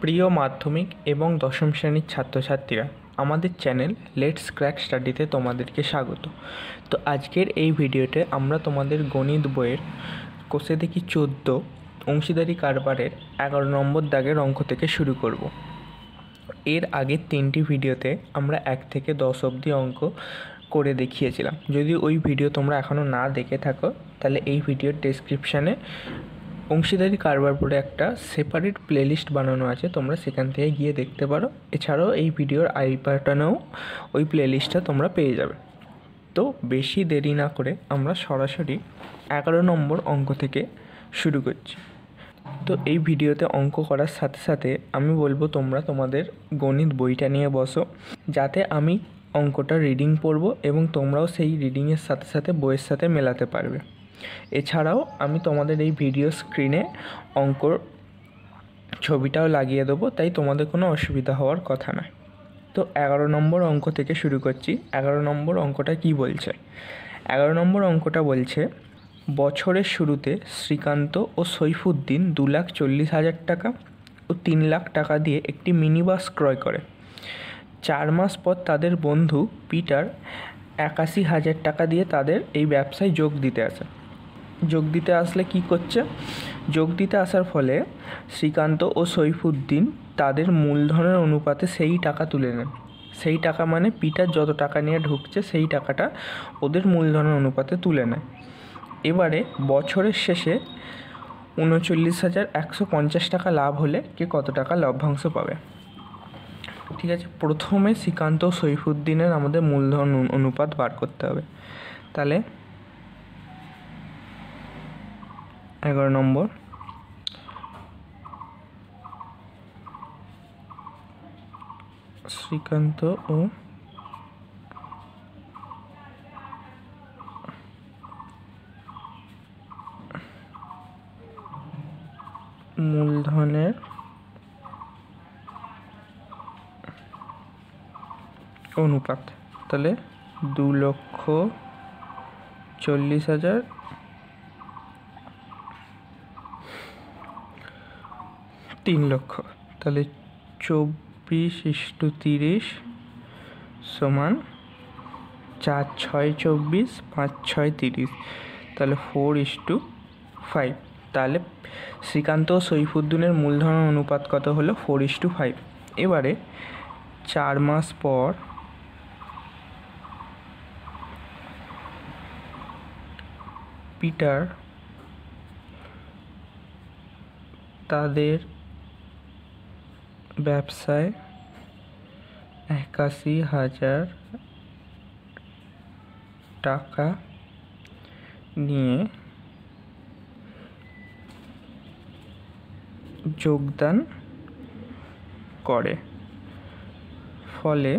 প্রিয় মাধ্যমিক এবং দশম শ্রেণীর ছাত্রছাত্রীরা, আমাদের চ্যানেল লেটস ক্র্যাক স্টাডিতে তোমাদেরকে স্বাগত। তো আজকের এই ভিডিওতে আমরা তোমাদের গণিত বইয়ের কোষে দেখি 14 অংশীদারি কারবারের 11 নম্বর দাগের অঙ্ক থেকে শুরু করব। এর আগের 3টি ভিডিওতে আমরা 1 থেকে 10 অবধি অঙ্ক করে দেখিয়েছিলাম। যদি ওই ভিডিও তোমরা এখনও না দেখে থাকো তাহলে এই ভিডিওর ডেসক্রিপশানে অংশীদারি কারবার বলে একটা সেপারেট প্লেলিস্ট বানানো আছে, তোমরা সেখান থেকে গিয়ে দেখতে পারো। এছাড়াও এই ভিডিওর আই বাটনেও ওই প্লেলিস্টটা তোমরা পেয়ে যাবে। তো বেশি দেরি না করে আমরা সরাসরি 11 নম্বর অঙ্ক থেকে শুরু করছি। তো এই ভিডিওতে অঙ্ক করার সাথে সাথে আমি বলবো তোমরা তোমাদের গণিত বইটা নিয়ে বসো, যাতে আমি অঙ্কটা রিডিং পড়বো এবং তোমরাও সেই রিডিংয়ের সাথে সাথে বইয়ের সাথে মেলাতে পারবে। এছাড়াও আমি তোমাদের এই ভিডিও স্ক্রিনে অঙ্কর ছবিটাও লাগিয়ে দেবো, তাই তোমাদের কোনো অসুবিধা হওয়ার কথা নয়। তো 11 নম্বর অঙ্ক থেকে শুরু করছি। 11 নম্বর অঙ্কটা কি বলছে? 11 নম্বর অঙ্কটা বলছে, বছরের শুরুতে শ্রীকান্ত ও সৈফুদ্দিন 2,40,000 টাকা ও 3 লাখ টাকা দিয়ে একটি মিনি বাস ক্রয় করে। 4 মাস পর তাদের বন্ধু পিটার 81,000 টাকা দিয়ে তাদের এই ব্যবসায় যোগ দিতে আসলে কি করছে? যোগ দিতে আসার ফলে শ্রীকান্ত ও সৈফুদ্দিন তাদের মূলধনের অনুপাতে সেই টাকা তুলে নেন। সেই টাকা মানে পিটার যত টাকা নিয়ে ঢুকছে সেই টাকাটা ওদের মূলধনের অনুপাতে তুলে নেয়। এবারে বছরের শেষে 39,150 টাকা লাভ হলে কে কত টাকা লভ্যাংশ পাবে? ঠিক আছে, প্রথমে শ্রীকান্ত ও সৈফুদ্দিনের আমাদের মূলধন অনুপাত বার করতে হবে। তাহলে 11 নম্বর, শ্রীকান্ত ও মূলধনের অনুপাত। তাহলে 2,40,000 3 লক্ষ, তাহলে 24:30 সমান 4 6 24 5 6 30, তাহলে 4:5। তাহলে শ্রীকান্ত ও সৈফুদ্দিনের মূলধন অনুপাত কত হলো? 4:5। এবারে 4 মাস পর পিটার তাদের ব্যবসায় 81,000 টাকা নিয়ে যোগদান করে। ফলে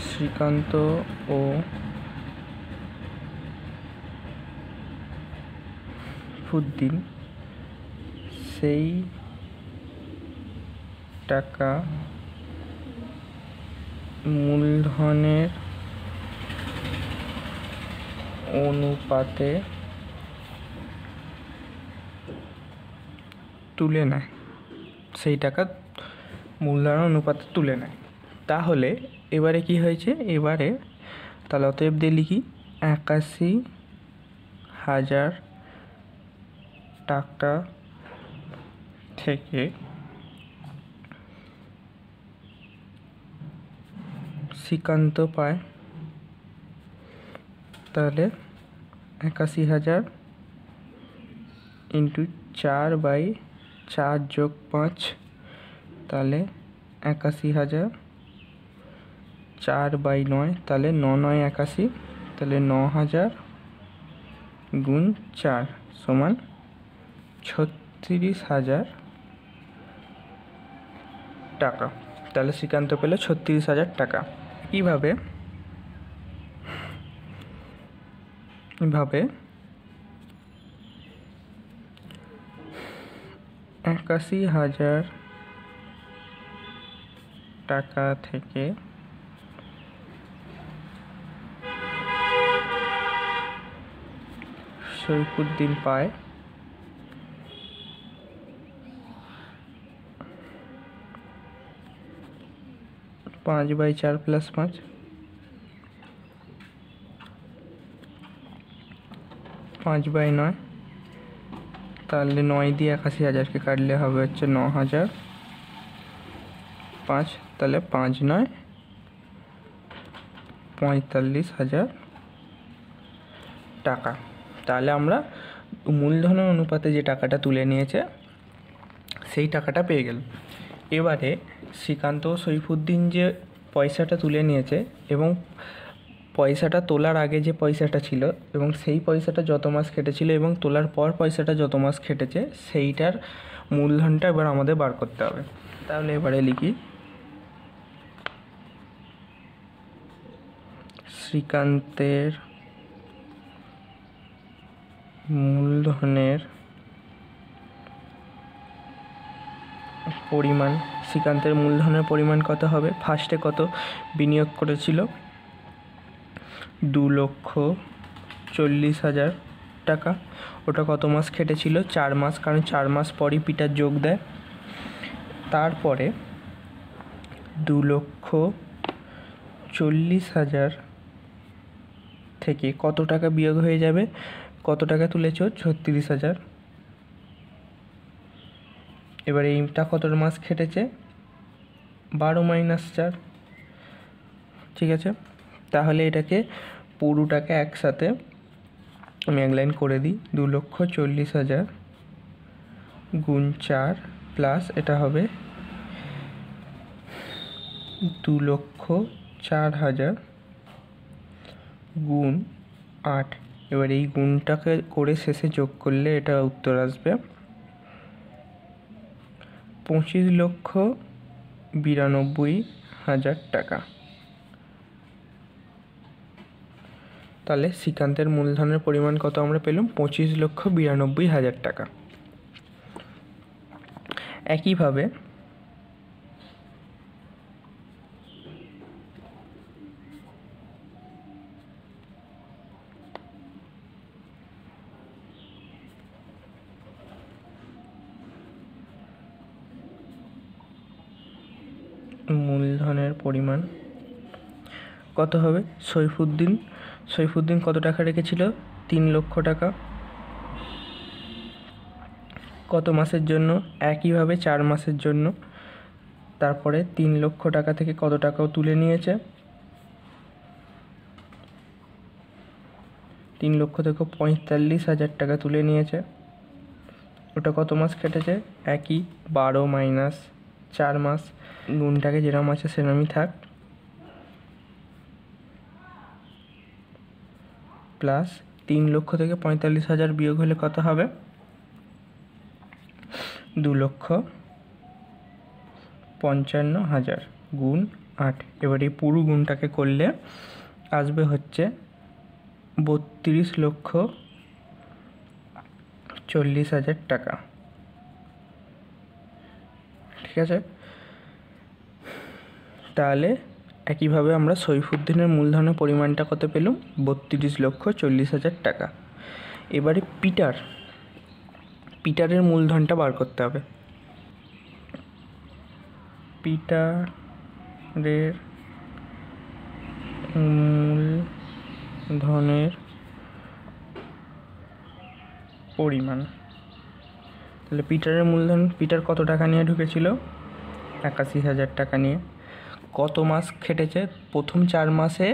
শ্রীকান্ত ও সৈফুদ্দিন সেই টাকা মূলধনের অনুপাতে তুলে নেয়। তাহলে এবারে কি হয়েছে? এবারে তাহলে অতএব দিয়ে লিখি 81,000 টাকা থেকে শ্রীকান্ত পায়, তাহলে 81,000 ইন্টু 4/4 যোগ 5, তাহলে 81,000 4/9, তাহলে 9 9 81, তাহলে 9,000 গুণ 4 সমান 36,000 টাকা। তাহলে শ্রীকান্ত পেল 36,000 টাকা। এইভাবে 81,000 টাকা থেকে সৈফুদ্দিন পায় 5/4 + 5 5/9, তাহলে 9 দিয়ে 81,000কে কাটলে হবে হচ্ছে 9,000, 5, তাহলে 5/9 45,000 টাকা। তাহলে আমরা মূলধনের অনুপাতে যে টাকাটা তুলে নিয়েছে সেই টাকাটা পেয়ে গেল। এবারে শ্রীকান্ত ও সৈফুদ্দিন যে পয়সাটা তুলে নিয়েছে এবং পয়সাটা তোলার আগে যে পয়সাটা ছিল এবং সেই পয়সাটা যত মাস খেটেছিল এবং তোলার পর পয়সাটা যত মাস খেটেছে সেইটার মূলধনটা এবার আমাদের বার করতে হবে। তাহলে এবারে লিখি শ্রীকান্তের মূলধনের পরিমাণ। শ্রীকান্তের মূলধনের পরিমাণ কত হবে? ফার্স্টে কত বিনিয়োগ করেছিল? 2,40,000 টাকা। ওটা কত মাস খেটেছিল? 4 মাস, কারণ 4 মাস পরই পিটার যোগ দেয়। তারপরে 2,40,000 থেকে কত টাকা বিয়োগ হয়ে যাবে? কত টাকা তুলেছ? 36,000। এবার এইটা কত মাস খেটেছে? 12 - 4। ঠিক আছে, তাহলে এটাকে পুরোটাকে একসাথে আমি এক লাইন করে দিই। 2,40,000 গুণ 4 প্লাস এটা হবে 2,04,000 গুণ 8। এবার এই গুণটাকে করে শেষে যোগ করলে এটা উত্তর আসবে 25,92,000 টাকা। তাহলে শ্রীকান্তের মূলধনের পরিমাণ কত আমরা পেলাম? 25,92,000 টাকা। একইভাবে মূলধনের পরিমাণ কত হবে? সৈফুদ্দিন কত টাকা রেখেছিল? 3 লক্ষ টাকা। কত মাসের জন্য? একইভাবে 4 মাসের জন্য। তারপরে 3 লক্ষ টাকা থেকে কত টাকাও তুলে নিয়েছে? 3 লক্ষ থেকে 45,000 টাকা তুলে নিয়েছে। ওটা কত মাস কেটেছে? একই 12 - 4 মাস। গুণটাকে যেরকম আছে সেরকমই থাক, প্লাস 3 লক্ষ থেকে 45,000 বিয়োগ হলে কত হবে? 2,55,000 গুণ 8। এবার এই পুরো গুণটাকে করলে আসবে হচ্ছে 32,40,000 টাকা। ঠিক আছে, তাহলে একইভাবে আমরা সৈফুদ্দিনের মূলধনের পরিমাণটা কত পেলাম? 32,40,000 টাকা। এবারে পিটারের মূলধনটা বার করতে হবে। পিটারের মূলধনের পরিমাণ। তাহলে পিটার কত টাকা নিয়ে ঢুকেছিল? 81,000 টাকা নিয়ে। কত মাস খেটেছে? প্রথম 4 মাসে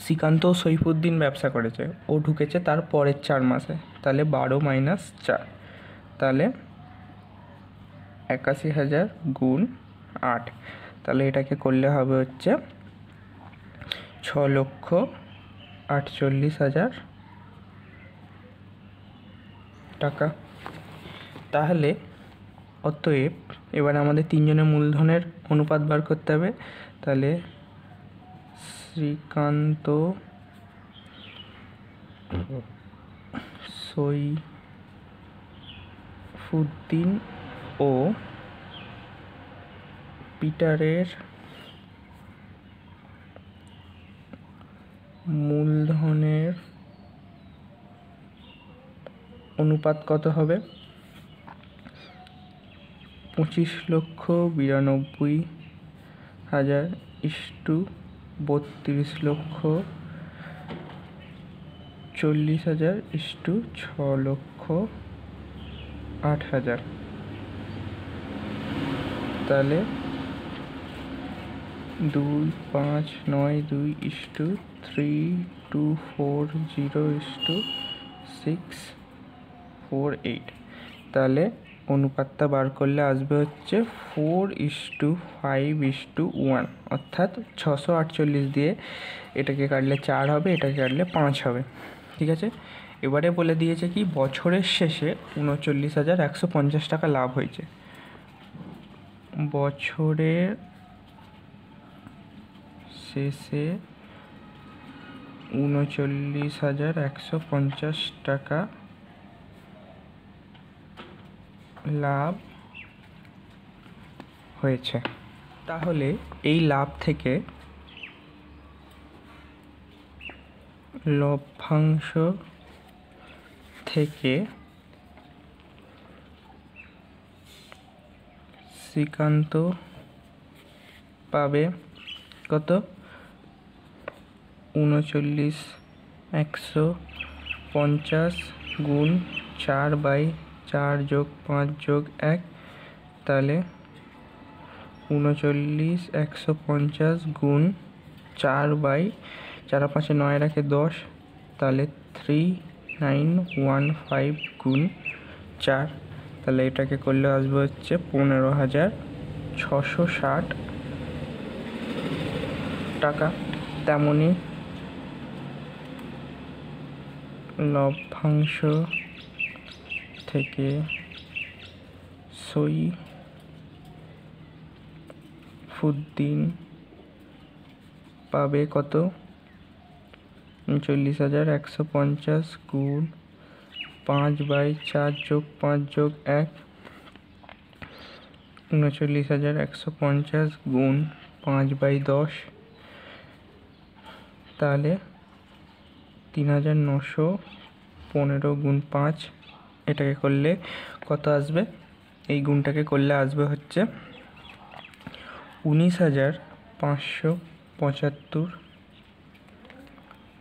শ্রীকান্ত ও সৈফুদ্দিন ব্যবসা করেছে, ও ঢুকেছে তার পরের 4 মাসে। তাহলে 12 - 4, তাহলে 81,000 গুণ 8। তাহলে এটাকে করলে হবে হচ্ছে 6,48,000 টাকা। তাহলে অতএব এবার আমাদের তিনজনের মূলধনের অনুপাত বার করতে হবে। তাহলে শ্রীকান্ত, সৈফুদ্দিন ও পিটারের মূলধনের অনুপাত কত হবে? 25,92,000 ইস্টু 32,40,000 ইস্টু 6,08,000। তাহলে 2,5,9,2 ইস্টু 3,2,4,0 ইস্টু 6,4,8। তাহলে অনুপাতটা বার করলে আসবে হচ্ছে 4:5:1, অর্থাৎ 648 দিয়ে এটাকে কাটলে 4 হবে, এটাকে কাটলে 5 হবে। ঠিক আছে, এবারে বলে দিয়েছে কি বছরের শেষে 39,150 টাকা লাভ হয়েছে। বছরের শেষে 39,150 টাকা লাভ হয়েছে। তাহলে এই লাভ থেকে লভ্যাংশ থেকে শ্রীকান্ত পাবে কত? 39,150 গুণ 4/4 যোগ 5 যোগ 1। তাহলে 39,150 গুণ 4/4 5 9 রাখে 10, তাহলে 3,915 গুণ 4। তাহলে এটাকে করলে আসবে হচ্ছে 15,660 টাকা। তেমনি লভ্যাংশ থেকে সইফুদ্দিন পাবে কত? 39,150 গুণ 5/4 যোগ 5 যোগ 1। 39,150 গুণ 5/10, তাহলে 3,915 গুণ 5। এটাকে করলে কত আসবে? এই গুণটাকে করলে আসবে হচ্ছে 19,575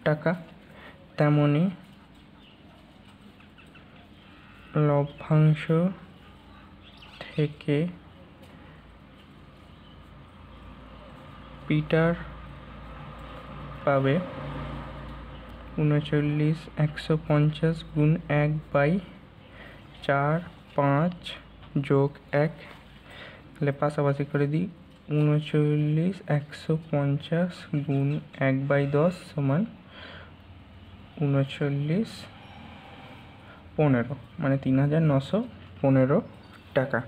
টাকা। তেমনি লভ্যাংশ থেকে পিটার পাবে 39,150 গুণ 1/4 5 যোগ 1। তাহলে পাশাপাশি করে দিই, 39,150 গুণ 1/10 সমান 39,15, মানে 3,915 টাকা।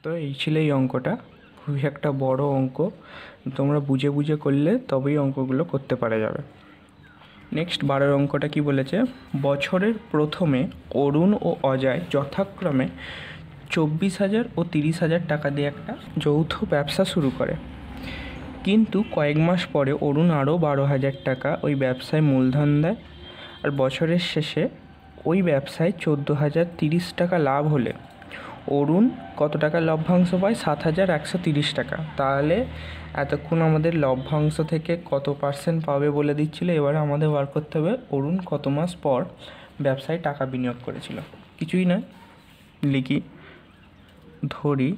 তো এই ছিল এই অঙ্কটা, খুবই একটা বড় অঙ্ক, তোমরা বুঝে বুঝে করলে তবেই অঙ্কগুলো করতে পারা যাবে। নেক্সট 12 অঙ্কটা কি বলেছে? বছরের প্রথমে অরুণ ও অজয় যথাক্রমে 24,000 ও 30,000 টাকা দিয়ে একটা যৌথ ব্যবসা শুরু করে, কিন্তু কয়েক মাস পরে অরুণ আরও 12,000 টাকা ওই ব্যবসায় মূলধন দেয়, আর বছরের শেষে ওই ব্যবসায় 14,030 টাকা লাভ হলে অরুণ কত টাকা লভ্যাংশ পায়? 7,130 টাকা। তাহলে এতক্ষণ আমাদের লভ্যাংশ থেকে কত পার্সেন্ট পাবে বলে দিচ্ছিল, এবারে আমাদের বার করতে হবে অরুণ কত মাস পর ব্যবসায় টাকা বিনিয়োগ করেছিল। কিছুই নয়, লিখি, ধরি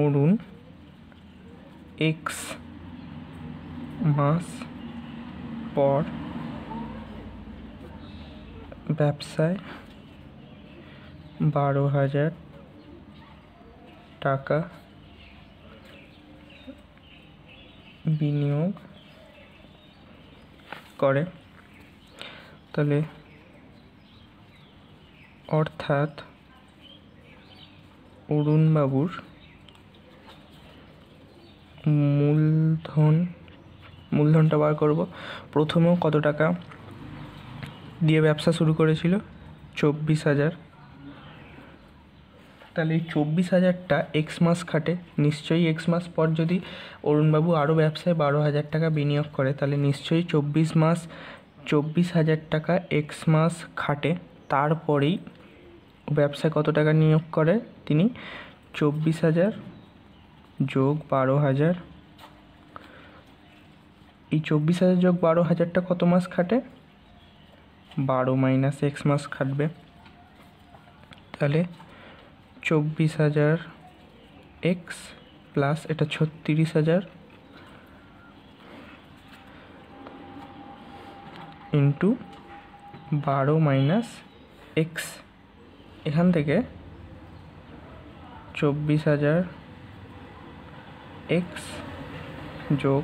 অরুণ x মাস পর ব্যবসায় 12,000 টাকা বিনিয়োগ করে। তাহলে অর্থাৎ অরুণবাবুর মূলধনটা বার করব। প্রথমেও কত টাকা দিয়ে ব্যবসা শুরু করেছিল 24,000। তাহলে এই 24,000টা এক্স মাস খাটে, নিশ্চয়ই এক্স মাস পর যদি অরুণবাবু আরও ব্যবসায় 12,000 টাকা বিনিয়োগ করে, তাহলে নিশ্চয়ই 24,000 টাকা এক্স মাস খাটে। তারপরেই ব্যবসায় কত টাকা নিয়োগ করে তিনি? 24,000 যোগ 12,000। এই 24,000 যোগ 12,000টা কত মাস খাটে? 12 মাইনাস এক্স মাস খাটবে। তাহলে 24,000 এক্স প্লাস এটা 36,000 ইন্টু 12 মাইনাস এক্স। এখান থেকে 24,000 এক্স যোগ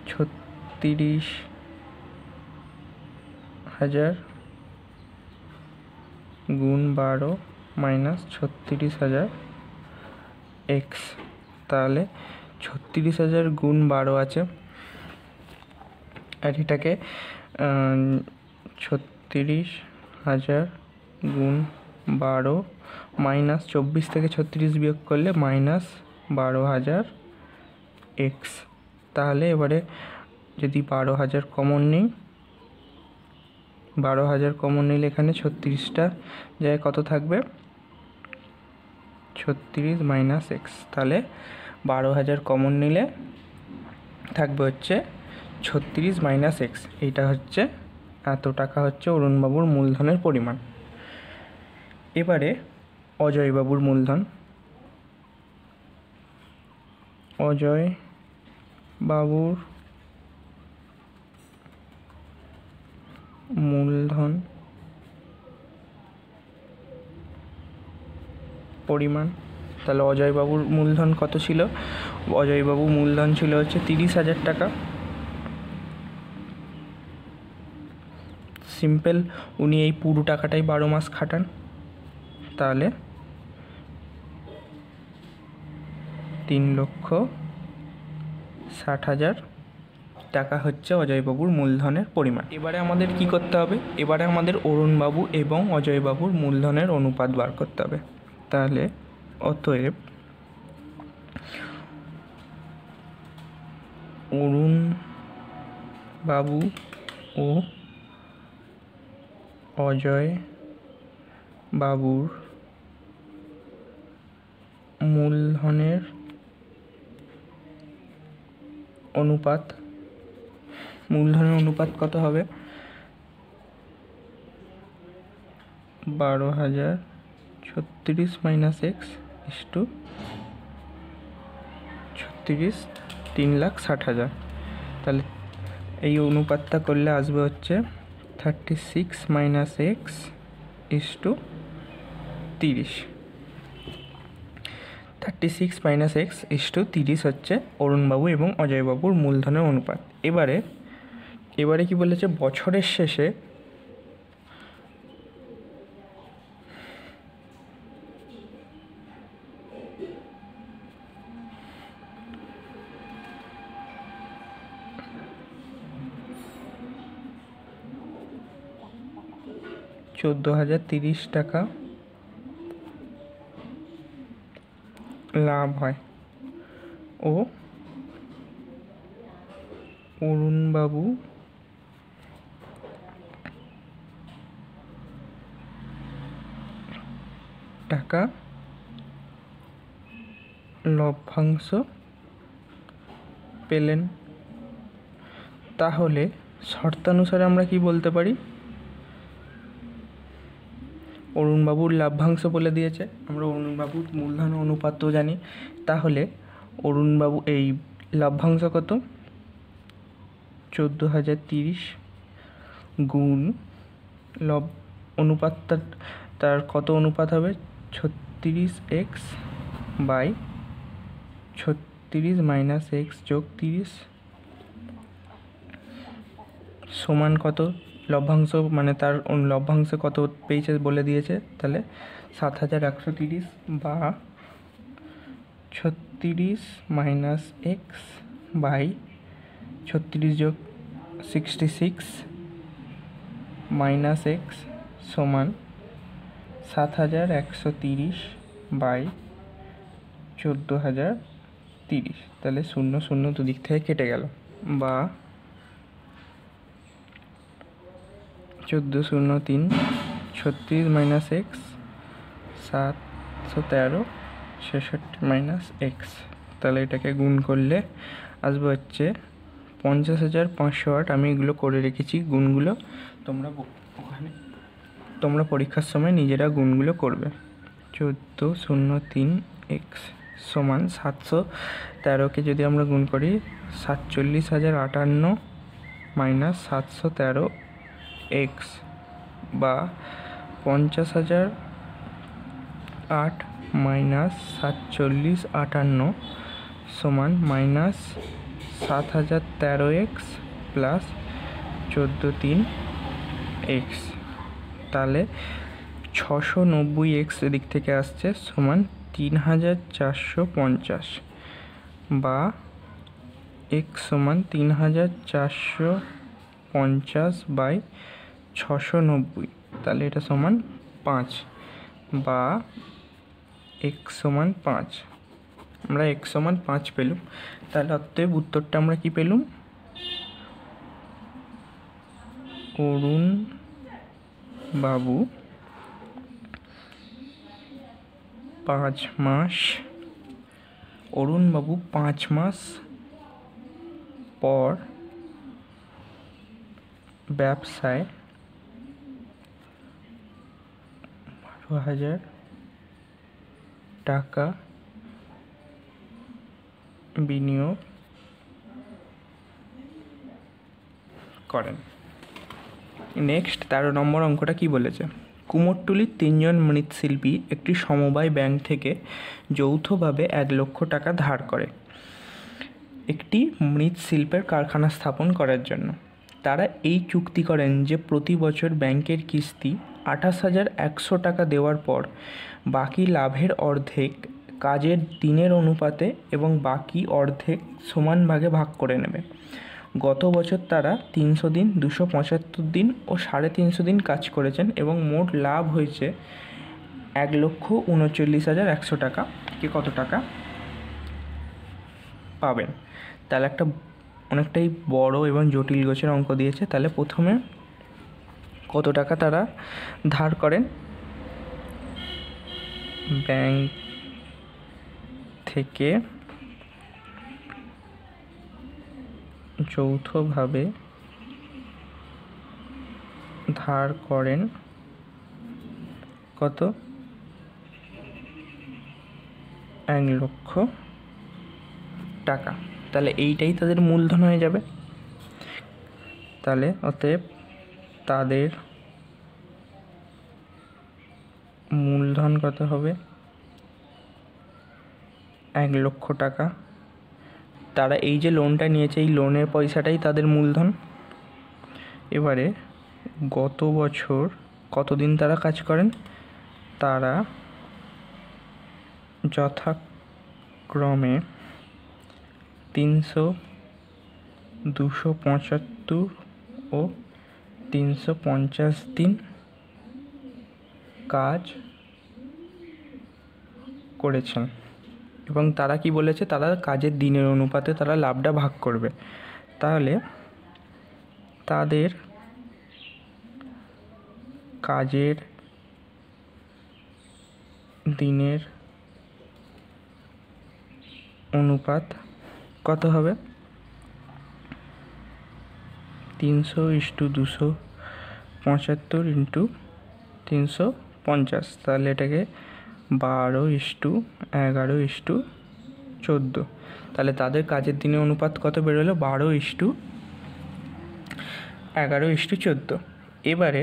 36,000 গুণ 12 মাইনাস 36,000 এক্স। তাহলে 36,000 গুণ 12 আছে, আর এটাকে 36,000 গুণ 12 মাইনাস 24 থেকে 36 বিয়োগ করলে মাইনাস 12,000 এক্স। তাহলে এবারে যদি 12,000 কমন নিই, 12,000 কমন নিলে এখানে 36টা জায়গায় কত থাকবে? 36 মাইনাস এক্স। তাহলে 12,000 কমন নিলে থাকবে হচ্ছে 36 মাইনাস এক্স। এইটা হচ্ছে এত টাকা হচ্ছে অরুণবাবুর মূলধনের পরিমাণ। এবারে অজয়বাবুর মূলধন। অজয়বাবুর মূলধন পরিমাণ। তাহলে অজয়বাবুর মূলধন কত ছিল? অজয়বাবুর মূলধন ছিল হচ্ছে 30,000 টাকা। সিম্পল, উনি এই পুরো টাকাটাই 12 মাস খাটান। তাহলে 3,60,000 টাকা হচ্ছে অজয়বাবুর মূলধনের পরিমাণ। এবারে আমাদের কি করতে হবে? এবারে আমাদের অরুণবাবু এবং অজয়বাবুর মূলধনের অনুপাত বার করতে হবে। তাহলে অতএব অরুণবাবু ও অজয়বাবুর মূলধনের অনুপাত। মূলধনের অনুপাত কত হবে? 12,000 36 মাইনাস এক্স ইস্টু 36, 3,60,000। তাহলে এই অনুপাতটা করলে আসবে হচ্ছে 36 minus x is to 30। 36 minus x is to 30 হচ্ছে অরুণবাবু এবং অজয়বাবুর মূলধনের অনুপাত। এবারে কি বলেছে? বছরের শেষে $14,030 টাকা লাভ হয় ও অরুণবাবু টাকা লভ্যাংশ পেলেন। তাহলে শর্তানুসারে আমরা কি বলতে পারি? অরুণবাবুর লাভ্যাংশ বলে দিয়েছে, আমরা অরুণবাবুর মূলধন অনুপাতও জানি। তাহলে অরুণবাবু এই লাভ্যাংশ কত? 14,030 গুণ অনুপাতটা তার কত অনুপাত হবে? 36x বাই 36 মাইনাস এক্স যোগ 30 সমান কত? লভ্যাংশ মানে তার লভ্যাংশ কত পেয়েছে বলে দিয়েছে। তাহলে 7,130 বা 36 মাইনাস এক্স বাই 36 যোগ 66 মাইনাস এক্স সমান 7130 বাই 14030। তাহলে 0 0 দুদিক থেকে কেটে গেল, বা 1403 36 মাইনাস এক্স 713 66 মাইনাস এক্স। তাহলে এটাকে গুণ করলে আসবে হচ্ছে 50,508। আমি এগুলো করে রেখেছি গুণগুলো, তোমরা পরীক্ষার সময় নিজেরা গুণগুলো করবে। 1403 এক্স সমান 713কে যদি আমরা গুণ করি 47,058 মাইনাস 713 এক্স, বা 50,008 মাইনাস 4758 সমান মাইনাস 7,013 এক্স প্লাস 1403 এক্স। তাহলে 690 এক্স এদিক থেকে আসছে সমান 3450, বা এক্স সমান 3450 বাই 690। তাহলে এটা সমান 5, বা এক্স সমান 5। আমরা এক্স সমান 5 পেলুম। তাহলে অতএব উত্তরটা আমরা কি পেলুম? অরুণ বাবু 5 মাস পর ব্যবসায় 12,000 টাকা বিনিয়োগ করেন। নেক্সট 13 নম্বর অঙ্কটা কি বলেছে? কুমোরটুলির 3 জন মৃৎশিল্পী একটি সমবায় ব্যাংক থেকে যৌথভাবে 1 লক্ষ টাকা ধার করে একটি মৃৎশিল্পের কারখানা স্থাপন করার জন্য। তারা এই চুক্তি করেন যে প্রতি বছর ব্যাংকের কিস্তি 28,100 টাকা দেওয়ার পর বাকি লাভের অর্ধেক কাজের দিনের অনুপাতে এবং বাকি অর্ধেক সমান ভাগে ভাগ করে নেবে। গত বছর তারা 300 দিন, 275 দিন ও 350 দিন কাজ করেছেন এবং মোট লাভ হয়েছে 1,39,100 টাকা। কে কত টাকা পাবেন? তাহলে একটা অনেকটাই বড় এবং জটিল গোছের অঙ্ক দিয়েছে। তাহলে প্রথমে কত টাকা তারা ধার করেন? ব্যাংক থেকে যৌথভাবে ধার করেন কত? 1 লক্ষ টাকা। তাহলে এইটাই তাদের মূলধন হয়ে যাবে। তাহলে অতএব তাদের মূলধন কত হবে? 1 লক্ষ টাকা। তারা এই যে লোনটা নিয়েছে, এই লোনের পয়সাটাই তাদের মূলধন। এবারে গত বছর কতদিন তারা কাজ করেন? তারা যথাক্রমে 300, 275 ও 350 দিন কাজ করেছেন এবং তারা কি বলেছে? তারা কাজের দিনের অনুপাতে তারা লাভটা ভাগ করবে। তাহলে তাদের কাজের দিনের অনুপাত কত হবে? 300:275 ইন্টু 350। তাহলে এটাকে 12:11:14। তাহলে তাদের কাজের দিনের অনুপাত কত বেরোলো? 12:11:14। এবারে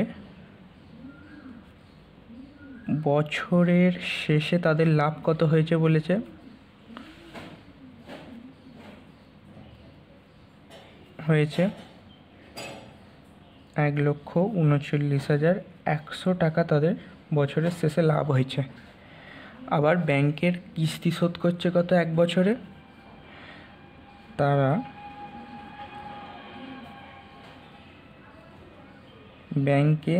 বছরের শেষে তাদের লাভ কত হয়েছে বলেছে? হয়েছে 1,39,100 টাকা তাদের বছরের শেষে লাভ হয়েছে। আবার ব্যাংকের কিস্তি শোধ করছে কত 1 বছরে? তারা ব্যাংকে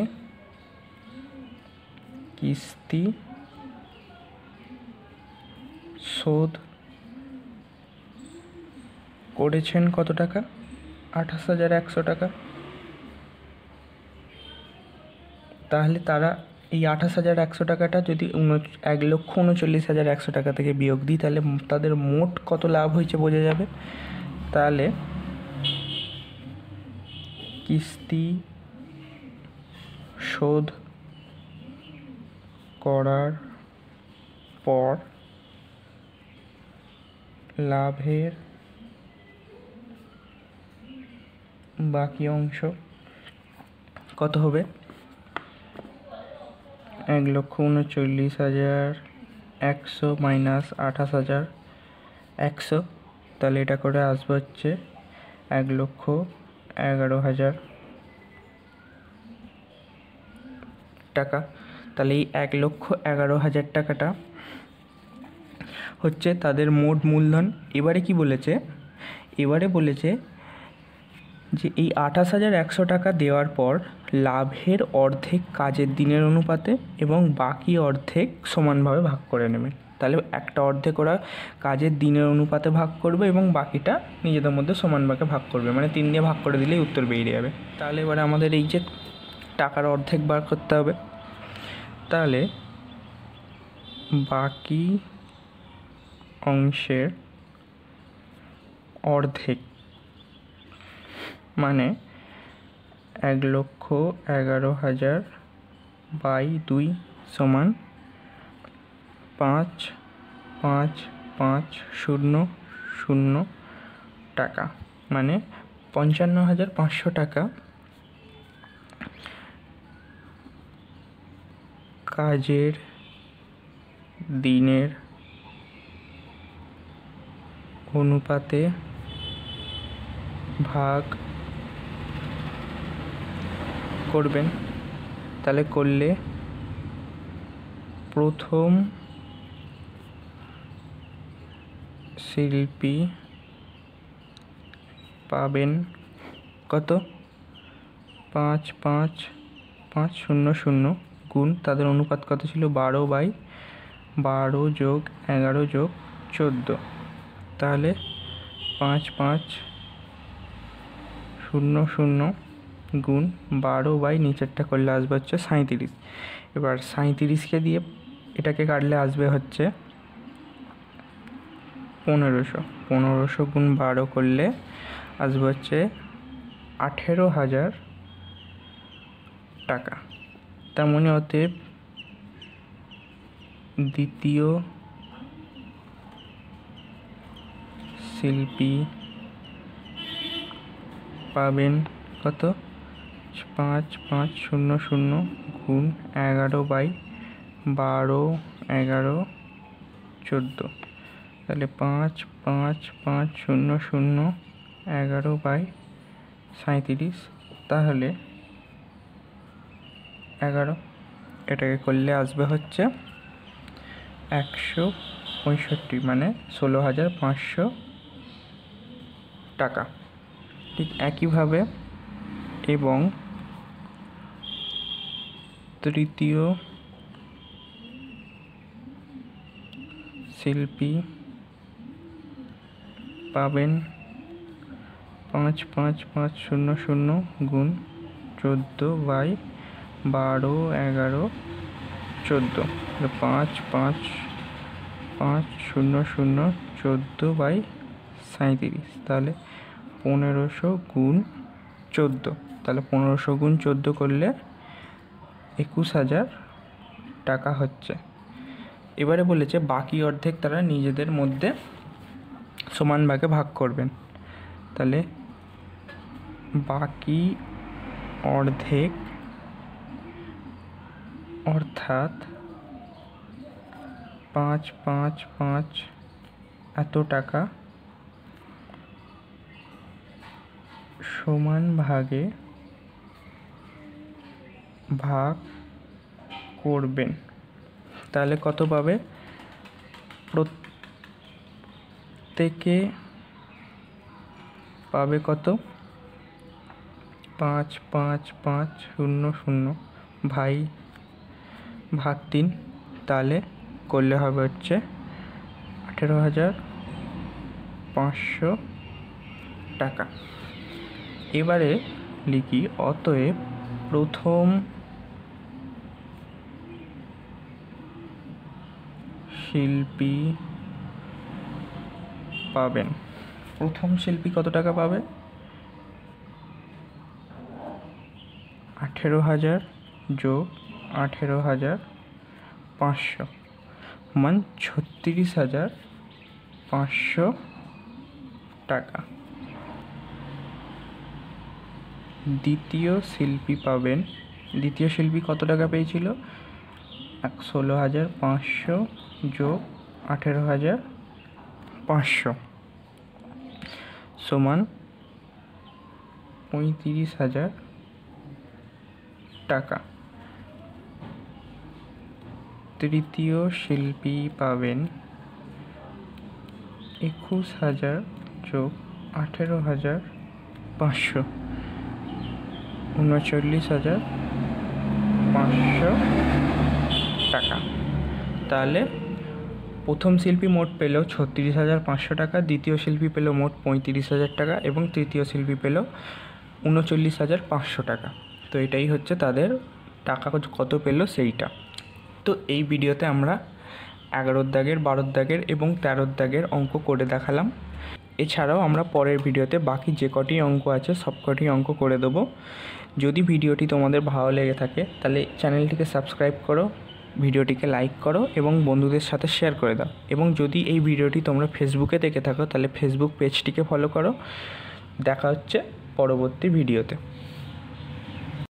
কিস্তি শোধ করেছেন কত টাকা? 28,100 টাকা। তাহলে তারা এই 28,100 টাকাটা যদি 1,39,100 টাকা থেকে বিয়োগ দিই, তাহলে তাদের মোট কত লাভ হয়েছে বোঝা যাবে। তাহলে কিস্তি শোধ করার পর লাভের বাকি অংশ কত হবে? 1,39,100 মাইনাস 28,100, তাহলে এটা করে আসবে হচ্ছে 1,11,000 টাকা। তাহলে এই 1,11,000 টাকাটা হচ্ছে তাদের মোট মূলধন। এবারে কি বলেছে? এবারে বলেছে যে এই 28,100 টাকা দেওয়ার পর লাভের অর্ধেক কাজের দিনের অনুপাতে এবং বাকি অর্ধেক সমানভাবে ভাগ করে নেবেন। তাহলে একটা অর্ধেক ওরা কাজের দিনের অনুপাতে ভাগ করবে এবং বাকিটা নিজেদের মধ্যে সমানভাগে ভাগ করবে, মানে 3 দিয়ে ভাগ করে দিলেই উত্তর বেরিয়ে যাবে। তাহলে এবারে আমাদের এই যে টাকার অর্ধেক বার করতে হবে। তাহলে বাকি অংশের অর্ধেক মানে 1,11,000 বাই 2 সমান 5,5,5,0,0 টাকা, মানে 55,500 টাকা কাজের দিনের অনুপাতে ভাগ করবেন। তাহলে করলে প্রথম শিল্পী পাবেন কত? 5,5,5,0,0 গুণ তাদের অনুপাত কত ছিল? 12/12 যোগ 11 যোগ 14। তাহলে 5,5,0,0 গুণ 12 নিচেরটা করলে আসবে হচ্ছে 37। এবার 37কে দিয়ে এটাকে কাটলে আসবে হচ্ছে 1500। 1500 গুণ 12 করলে আসবে হচ্ছে 18,000 টাকা। তেমনি অতএব দ্বিতীয় শিল্পী পাবেন কত? 5,5,0,0 গুণ 11/12 11 14। তাহলে 5,5,5,0,0 11/37, তাহলে 11 এটাকে করলে আসবে হচ্ছে 165, মানে 16,500 টাকা। ঠিক একইভাবে এবং তৃতীয় শিল্পী পাবেন 5,5,5,0,0 গুণ 14/12 11 14। 5,5,5,0,0 14/37, তাহলে 1500 গুণ 14। তাহলে 1500 গুণ 14 করলে 21,000 টাকা হচ্ছে। এবারে বলেছে বাকি অর্ধেক তারা নিজেদের মধ্যে সমান ভাগে ভাগ করবেন। তাহলে বাকি অর্ধেক অর্থাৎ 5,5,5 এত টাকা সমান ভাগে ভাগ করবেন। তাহলে কত পাবে? প্রত্যেকে পাবে কত? 55500 ভাই ভাগ 3, তাহলে করলে হবে হচ্ছে 18,500 টাকা। এবারে লিখি অতএব প্রথম শিল্পী পাবেন, প্রথম শিল্পী কত টাকা পাবে? 18,000 যোগ 18,500 মান 36,500 টাকা। দ্বিতীয় শিল্পী পাবেন, দ্বিতীয় শিল্পী কত টাকা পেয়েছিল? 16,500 যোগ 18,500 সমান 35,000 টাকা। তৃতীয় শিল্পী পাবেন 21,000 যোগ 18,500 39,500 টাকা। তাহলে প্রথম শিল্পী মোট পেল 36,500 টাকা, দ্বিতীয় শিল্পী পেল মোট 35,000 টাকা এবং তৃতীয় শিল্পী পেল 39,500 টাকা। তো এটাই হচ্ছে তাদের টাকা কত পেল সেইটা। তো এই ভিডিওতে আমরা 11 দাগের, 12 দাগের এবং 13 দাগের অঙ্ক করে দেখালাম। এছাড়াও আমরা পরের ভিডিওতে বাকি যে কটি অঙ্ক আছে সব কটি অঙ্ক করে দেবো। যদি ভিডিওটি তোমাদের ভালো লেগে থাকে তাহলে চ্যানেলটিকে সাবস্ক্রাইব করো, ভিডিওটিকে লাইক করো এবং বন্ধুদের সাথে শেয়ার করে দাও। এবং যদি এই ভিডিওটি তোমরা ফেসবুকে দেখে থাকো তাহলে ফেসবুক পেজটিকে ফলো করো। দেখা হচ্ছে পরবর্তী ভিডিওতে।